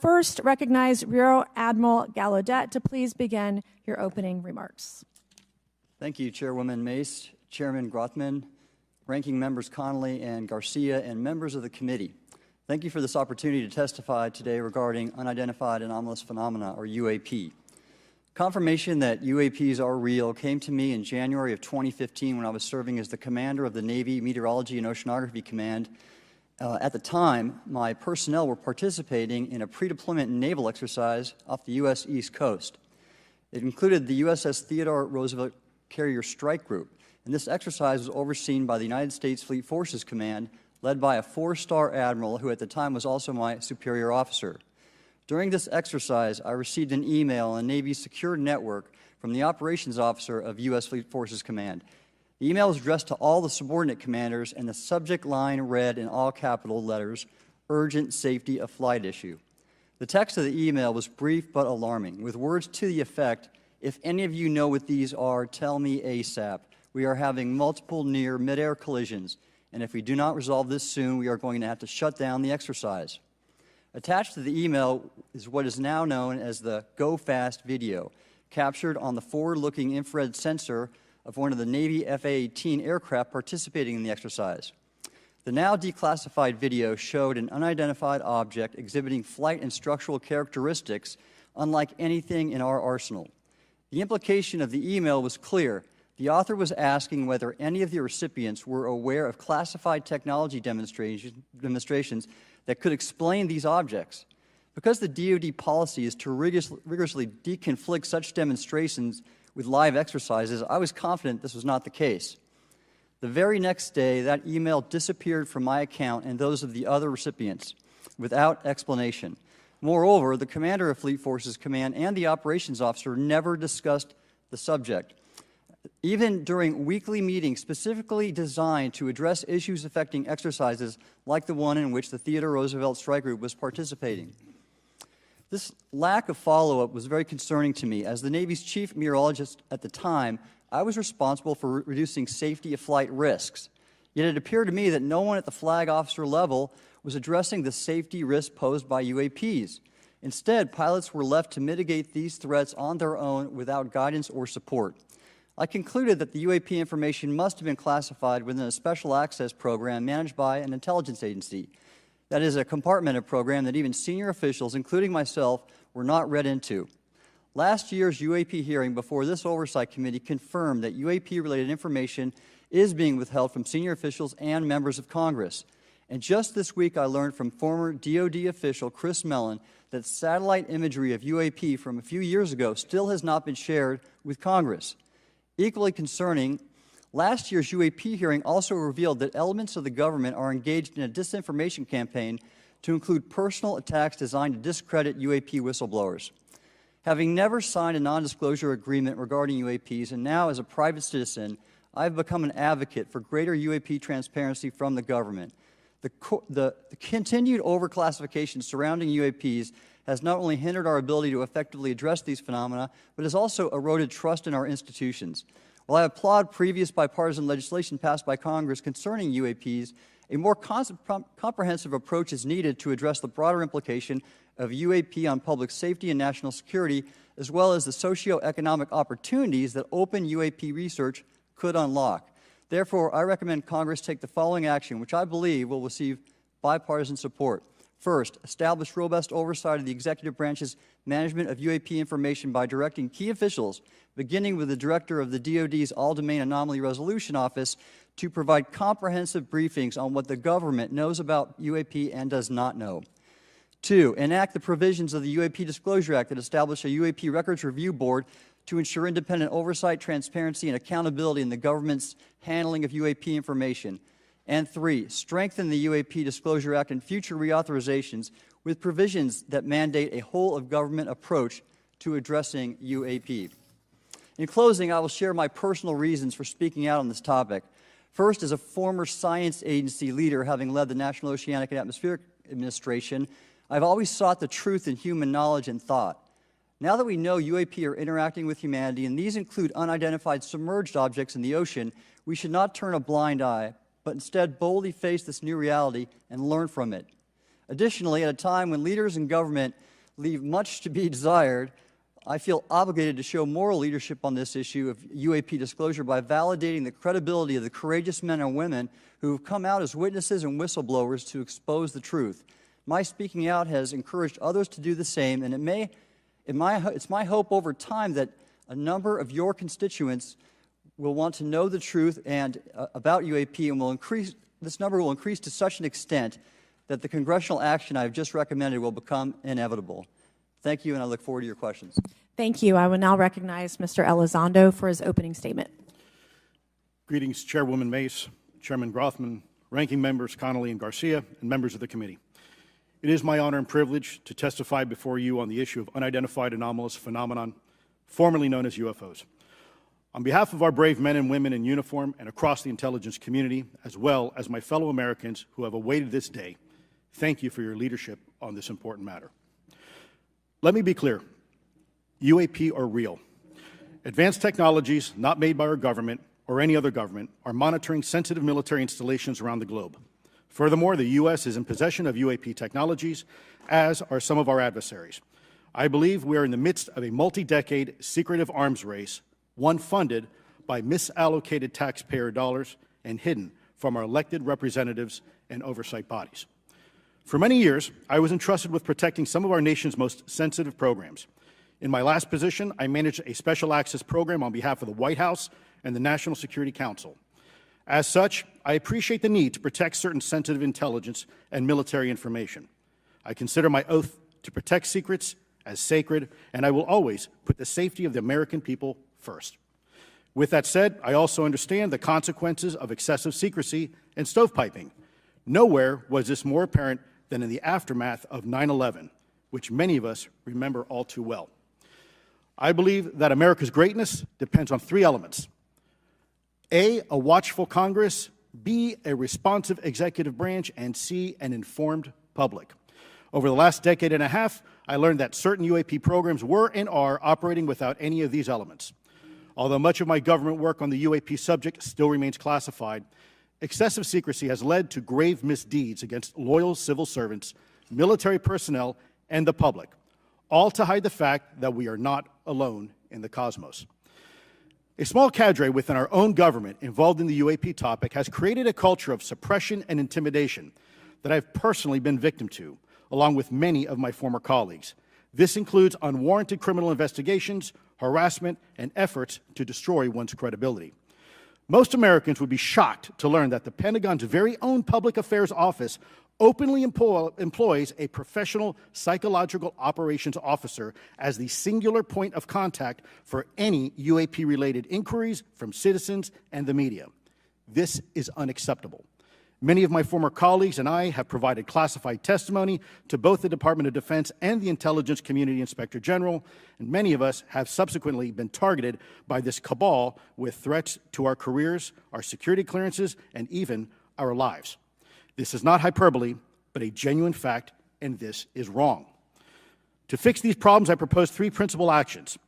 first recognize Rear Admiral Gallaudet to please begin your opening remarks. Thank you, Chairwoman Mace, Chairman Grothman, Ranking Members Connolly and Garcia, and members of the committee. Thank you for this opportunity to testify today regarding Unidentified Anomalous Phenomena, or UAP. Confirmation that UAPs are real came to me in January of 2015 when I was serving as the commander of the Navy Meteorology and Oceanography Command. At the time, my personnel were participating in a pre-deployment naval exercise off the U.S. East Coast. It included the USS Theodore Roosevelt Carrier Strike Group, and this exercise was overseen by the United States Fleet Forces Command, led by a 4-star admiral who at the time was also my superior officer. During this exercise, I received an email on Navy's secure network from the operations officer of U.S. Fleet Forces Command. The email was addressed to all the subordinate commanders, and the subject line read in all capital letters, "Urgent Safety of Flight Issue." The text of the email was brief but alarming, with words to the effect, "If any of you know what these are, tell me ASAP. We are having multiple near mid-air collisions, and if we do not resolve this soon, we are going to have to shut down the exercise." Attached to the email is what is now known as the Go Fast video, captured on the forward-looking infrared sensor of one of the Navy F-A-18 aircraft participating in the exercise. The now declassified video showed an unidentified object exhibiting flight and structural characteristics unlike anything in our arsenal. The implication of the email was clear. The author was asking whether any of the recipients were aware of classified technology demonstrations that could explain these objects. Because the DoD policy is to rigorously deconflict such demonstrations with live exercises, I was confident this was not the case. The very next day, that email disappeared from my account and those of the other recipients without explanation. Moreover, the commander of Fleet Forces Command and the operations officer never discussed the subject. Even during weekly meetings specifically designed to address issues affecting exercises like the one in which the Theodore Roosevelt Strike Group was participating. This lack of follow-up was very concerning to me. As the Navy's chief meteorologist at the time, I was responsible for reducing safety of flight risks. Yet it appeared to me that no one at the flag officer level was addressing the safety risk posed by UAPs. Instead, pilots were left to mitigate these threats on their own without guidance or support. I concluded that the UAP information must have been classified within a special access program managed by an intelligence agency. That is a compartmented program that even senior officials, including myself, were not read into. Last year's UAP hearing before this Oversight Committee confirmed that UAP-related information is being withheld from senior officials and members of Congress. And just this week, I learned from former DoD official Chris Mellon that satellite imagery of UAP from a few years ago still has not been shared with Congress. Equally concerning, last year's UAP hearing also revealed that elements of the government are engaged in a disinformation campaign to include personal attacks designed to discredit UAP whistleblowers. Having never signed a non-disclosure agreement regarding UAPs, and now as a private citizen, I've become an advocate for greater UAP transparency from the government. The continued overclassification surrounding UAPs has not only hindered our ability to effectively address these phenomena, but has also eroded trust in our institutions. While I applaud previous bipartisan legislation passed by Congress concerning UAPs, a more comprehensive approach is needed to address the broader implication of UAP on public safety and national security, as well as the socioeconomic opportunities that open UAP research could unlock. Therefore, I recommend Congress take the following action, which I believe will receive bipartisan support. First, establish robust oversight of the executive branch's management of UAP information by directing key officials, beginning with the director of the DoD's All-Domain Anomaly Resolution Office, to provide comprehensive briefings on what the government knows about UAP and does not know. Two, enact the provisions of the UAP Disclosure Act that establish a UAP Records Review Board to ensure independent oversight, transparency, and accountability in the government's handling of UAP information. And three, strengthen the UAP Disclosure Act and future reauthorizations with provisions that mandate a whole-of-government approach to addressing UAP. In closing, I will share my personal reasons for speaking out on this topic. First, as a former science agency leader, having led the National Oceanic and Atmospheric Administration, I've always sought the truth in human knowledge and thought. Now that we know UAP are interacting with humanity, and these include unidentified submerged objects in the ocean, we should not turn a blind eye, but instead boldly face this new reality and learn from it. Additionally, at a time when leaders in government leave much to be desired, I feel obligated to show moral leadership on this issue of UAP disclosure by validating the credibility of the courageous men and women who have come out as witnesses and whistleblowers to expose the truth. My speaking out has encouraged others to do the same, and it's my hope over time that a number of your constituents will want to know the truth and about UAP, and this number will increase to such an extent that the congressional action I have just recommended will become inevitable. Thank you, and I look forward to your questions. Thank you. I will now recognize Mr. Elizondo for his opening statement. Greetings, Chairwoman Mace, Chairman Grothman, Ranking Members Connolly and Garcia, and members of the committee. It is my honor and privilege to testify before you on the issue of unidentified anomalous phenomenon, formerly known as UFOs. On behalf of our brave men and women in uniform and across the intelligence community, as well as my fellow Americans who have awaited this day, thank you for your leadership on this important matter. Let me be clear. UAP are real. Advanced technologies not made by our government or any other government are monitoring sensitive military installations around the globe. Furthermore, the U.S. is in possession of UAP technologies, as are some of our adversaries. I believe we are in the midst of a multi-decade secretive arms race, one funded by misallocated taxpayer dollars and hidden from our elected representatives and oversight bodies. For many years, I was entrusted with protecting some of our nation's most sensitive programs. In my last position, I managed a special access program on behalf of the White House and the National Security Council. As such, I appreciate the need to protect certain sensitive intelligence and military information. I consider my oath to protect secrets as sacred, and I will always put the safety of the American people first. With that said, I also understand the consequences of excessive secrecy and stovepiping. Nowhere was this more apparent than in the aftermath of 9/11, which many of us remember all too well. I believe that America's greatness depends on three elements: A, a watchful Congress; B, a responsive executive branch; and C, an informed public. Over the last decade and a half, I learned that certain UAP programs were and are operating without any of these elements. Although much of my government work on the UAP subject still remains classified, excessive secrecy has led to grave misdeeds against loyal civil servants, military personnel, and the public, all to hide the fact that we are not alone in the cosmos. A small cadre within our own government involved in the UAP topic has created a culture of suppression and intimidation that I've personally been victim to, along with many of my former colleagues. This includes unwarranted criminal investigations, harassment, and efforts to destroy one's credibility. Most Americans would be shocked to learn that the Pentagon's very own Public Affairs Office openly employs a professional psychological operations officer as the singular point of contact for any UAP-related inquiries from citizens and the media. This is unacceptable. Many of my former colleagues and I have provided classified testimony to both the Department of Defense and the Intelligence Community Inspector General, and many of us have subsequently been targeted by this cabal with threats to our careers, our security clearances, and even our lives. This is not hyperbole, but a genuine fact, and this is wrong. To fix these problems, I propose three principal actions.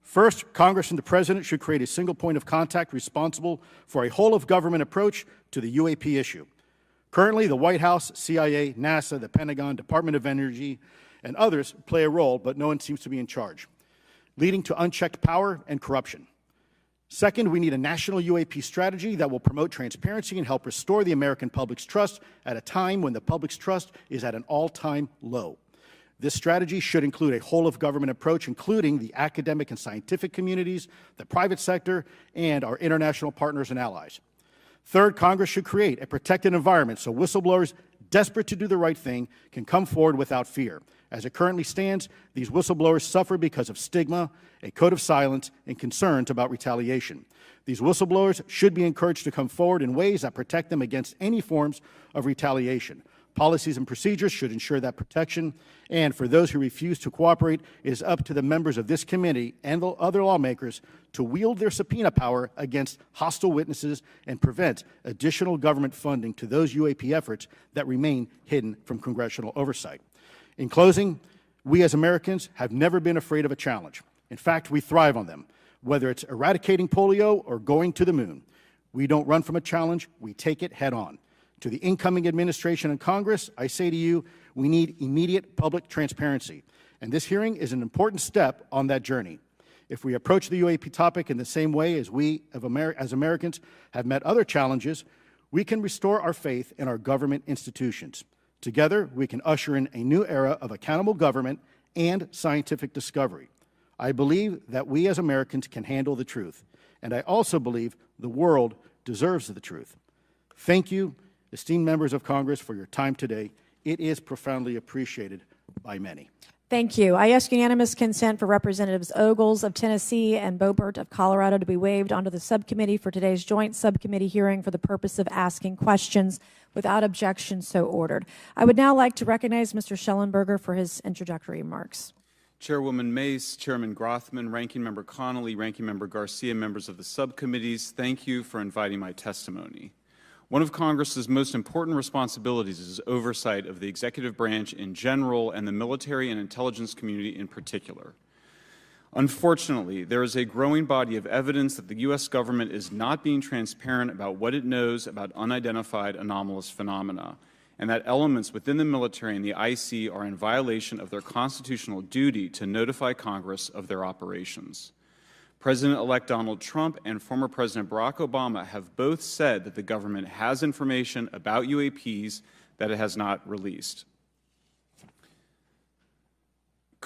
First, Congress and the President should create a single point of contact responsible for a whole-of-government approach to the UAP issue. Currently, the White House, CIA, NASA, the Pentagon, Department of Energy, and others play a role, but no one seems to be in charge, leading to unchecked power and corruption. Second, we need a national UAP strategy that will promote transparency and help restore the American public's trust at a time when the public's trust is at an all-time low. This strategy should include a whole-of-government approach, including the academic and scientific communities, the private sector, and our international partners and allies. Third, Congress should create a protected environment so whistleblowers desperate to do the right thing can come forward without fear. As it currently stands, these whistleblowers suffer because of stigma, a code of silence, and concerns about retaliation. These whistleblowers should be encouraged to come forward in ways that protect them against any forms of retaliation. Policies and procedures should ensure that protection, and for those who refuse to cooperate, it is up to the members of this committee and the other lawmakers to wield their subpoena power against hostile witnesses and prevent additional government funding to those UAP efforts that remain hidden from congressional oversight. In closing, we as Americans have never been afraid of a challenge. In fact, we thrive on them, whether it's eradicating polio or going to the moon. We don't run from a challenge, we take it head on. To the incoming administration and Congress, I say to you, we need immediate public transparency. and this hearing is an important step on that journey. If we approach the UAP topic in the same way as we, as Americans, have met other challenges, we can restore our faith in our government institutions. Together, we can usher in a new era of accountable government and scientific discovery. I believe that we as Americans can handle the truth, and I also believe the world deserves the truth. Thank you, esteemed members of Congress, for your time today. It is profoundly appreciated by many. Thank you. I ask unanimous consent for Representatives Ogles of Tennessee and Boebert of Colorado to be waived onto the subcommittee for today's joint subcommittee hearing for the purpose of asking questions. Without objection, so ordered. I would now like to recognize Mr. Schellenberger for his introductory remarks. Chairwoman Mace, Chairman Grothman, Ranking Member Connolly, Ranking Member Garcia, members of the subcommittees, thank you for inviting my testimony. One of Congress's most important responsibilities is oversight of the executive branch in general and the military and intelligence community in particular. Unfortunately, there is a growing body of evidence that the U.S. government is not being transparent about what it knows about unidentified anomalous phenomena, and that elements within the military and the IC are in violation of their constitutional duty to notify Congress of their operations. President-elect Donald Trump and former President Barack Obama have both said that the government has information about UAPs that it has not released.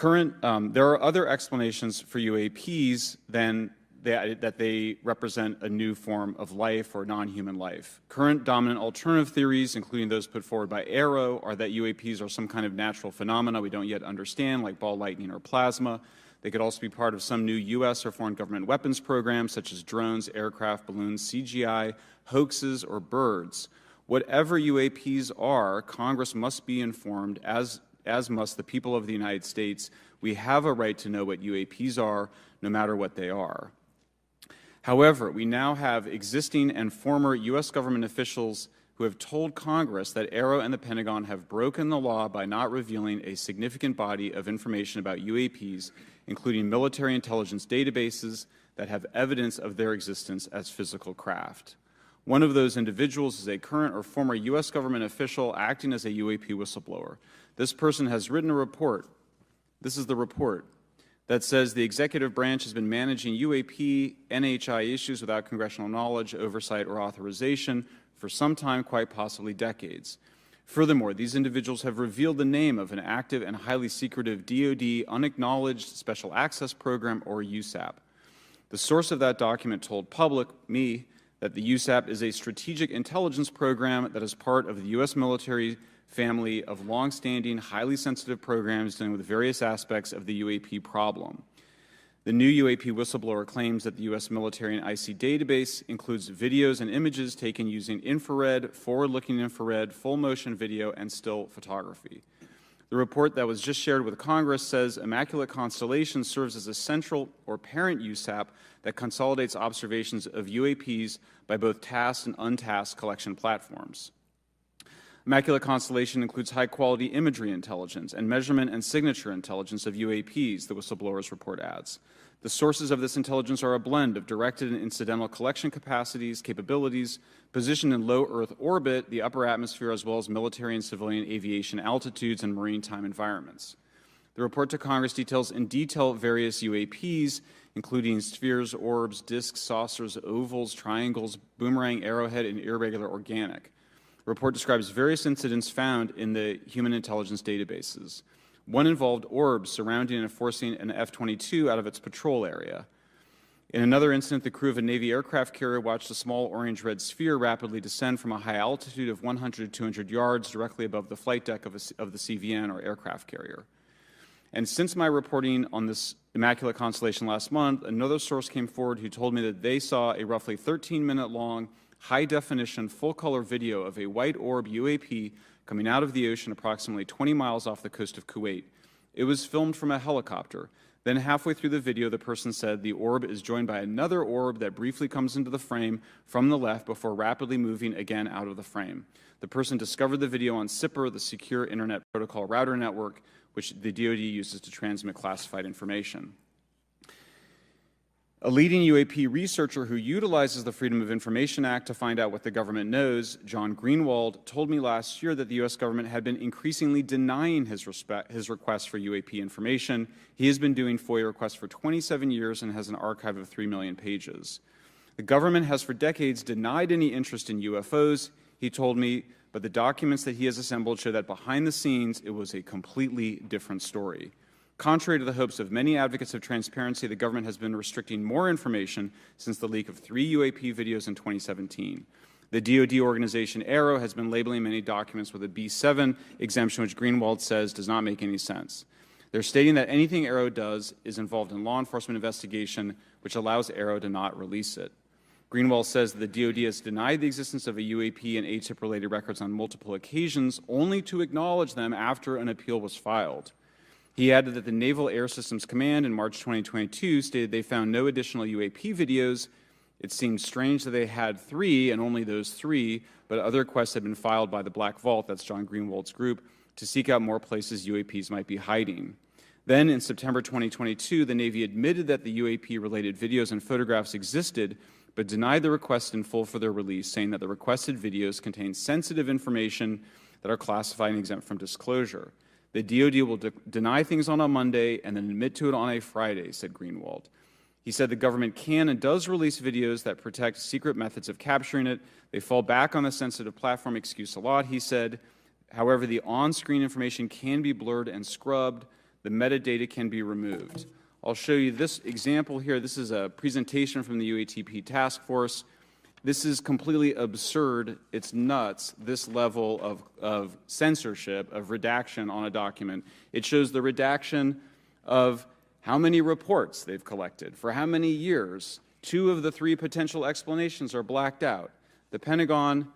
There are other explanations for UAPs than that they represent a new form of life or non-human life. Current dominant alternative theories, including those put forward by AARO, are that UAPs are some kind of natural phenomena we don't yet understand, like ball lightning or plasma. They could also be part of some new U.S. or foreign government weapons programs, such as drones, aircraft, balloons, CGI, hoaxes, or birds. Whatever UAPs are, Congress must be informed, as must the people of the United States. We have a right to know what UAPs are, no matter what they are. However, we now have existing and former U.S. government officials who have told Congress that AARO and the Pentagon have broken the law by not revealing a significant body of information about UAPs, including military intelligence databases that have evidence of their existence as physical craft. One of those individuals is a current or former U.S. government official acting as a UAP whistleblower. This person has written a report. This is the report that says the executive branch has been managing UAP, NHI issues without congressional knowledge, oversight, or authorization for some time, quite possibly decades. Furthermore, these individuals have revealed the name of an active and highly secretive DoD unacknowledged special access program, or USAP. The source of that document told me, that the USAP is a strategic intelligence program that is part of the U.S. military family of longstanding, highly sensitive programs dealing with various aspects of the UAP problem. The new UAP whistleblower claims that the U.S. military and IC database includes videos and images taken using infrared, forward-looking infrared, full-motion video, and still photography. The report that was just shared with Congress says Immaculate Constellation serves as a central or parent USAP that consolidates observations of UAPs by both tasked and untasked collection platforms. Immaculate Constellation includes high-quality imagery intelligence and measurement and signature intelligence of UAPs, the whistleblower's report adds. The sources of this intelligence are a blend of directed and incidental collection capabilities, positioned in low Earth orbit, the upper atmosphere, as well as military and civilian aviation altitudes and maritime environments. The report to Congress details in detail various UAPs, including spheres, orbs, disks, saucers, ovals, triangles, boomerang, arrowhead, and irregular organic. The report describes various incidents found in the human intelligence databases. One involved orbs surrounding and forcing an F-22 out of its patrol area. In another incident, the crew of a Navy aircraft carrier watched a small orange-red sphere rapidly descend from a high altitude of 100 to 200 yards directly above the flight deck of the CVN, or aircraft carrier. And since my reporting on this Immaculate Constellation last month, another source came forward who told me that they saw a roughly 13-minute-long, high-definition, full-color video of a white orb UAP coming out of the ocean approximately 20 miles off the coast of Kuwait. It was filmed from a helicopter. Then halfway through the video, the person said the orb is joined by another orb that briefly comes into the frame from the left before rapidly moving again out of the frame. The person discovered the video on SIPR, the Secure Internet Protocol Router Network, which the DoD uses to transmit classified information. A leading UAP researcher who utilizes the Freedom of Information Act to find out what the government knows, John Greenwald, told me last year that the U.S. government had been increasingly denying his requests for UAP information. He has been doing FOIA requests for 27 years and has an archive of 3 million pages. The government has for decades denied any interest in UFOs, he told me, but the documents that he has assembled show that behind the scenes it was a completely different story. Contrary to the hopes of many advocates of transparency, the government has been restricting more information since the leak of 3 UAP videos in 2017. The DoD organization AARO has been labeling many documents with a B7 exemption, which Greenwald says does not make any sense. They're stating that anything AARO does is involved in law enforcement investigation, which allows AARO to not release it. Greenwald says that the DoD has denied the existence of a UAP and ATIP-related records on multiple occasions, only to acknowledge them after an appeal was filed. He added that the Naval Air Systems Command in March 2022 stated they found no additional UAP videos. It seemed strange that they had 3 and only those 3, but other requests had been filed by the Black Vault, that's John Greenwald's group, to seek out more places UAPs might be hiding. Then in September 2022, the Navy admitted that the UAP-related videos and photographs existed, but denied the request in full for their release, saying that the requested videos contain sensitive information that are classified and exempt from disclosure. The DoD will deny things on a Monday and then admit to it on a Friday, said Greenwald. He said the government can and does release videos that protect secret methods of capturing it. They fall back on the sensitive platform excuse a lot, he said. However, the on-screen information can be blurred and scrubbed. The metadata can be removed. I'll show you this example here. This is a presentation from the UATP task force. This is completely absurd. It's nuts, this level of censorship, of redaction on a document. It shows the redaction of how many reports they've collected, for how many years. 2 of the 3 potential explanations are blacked out. The Pentagon,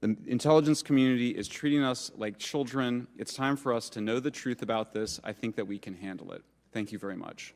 the intelligence community is treating us like children. It's time for us to know the truth about this. I think that we can handle it. Thank you very much.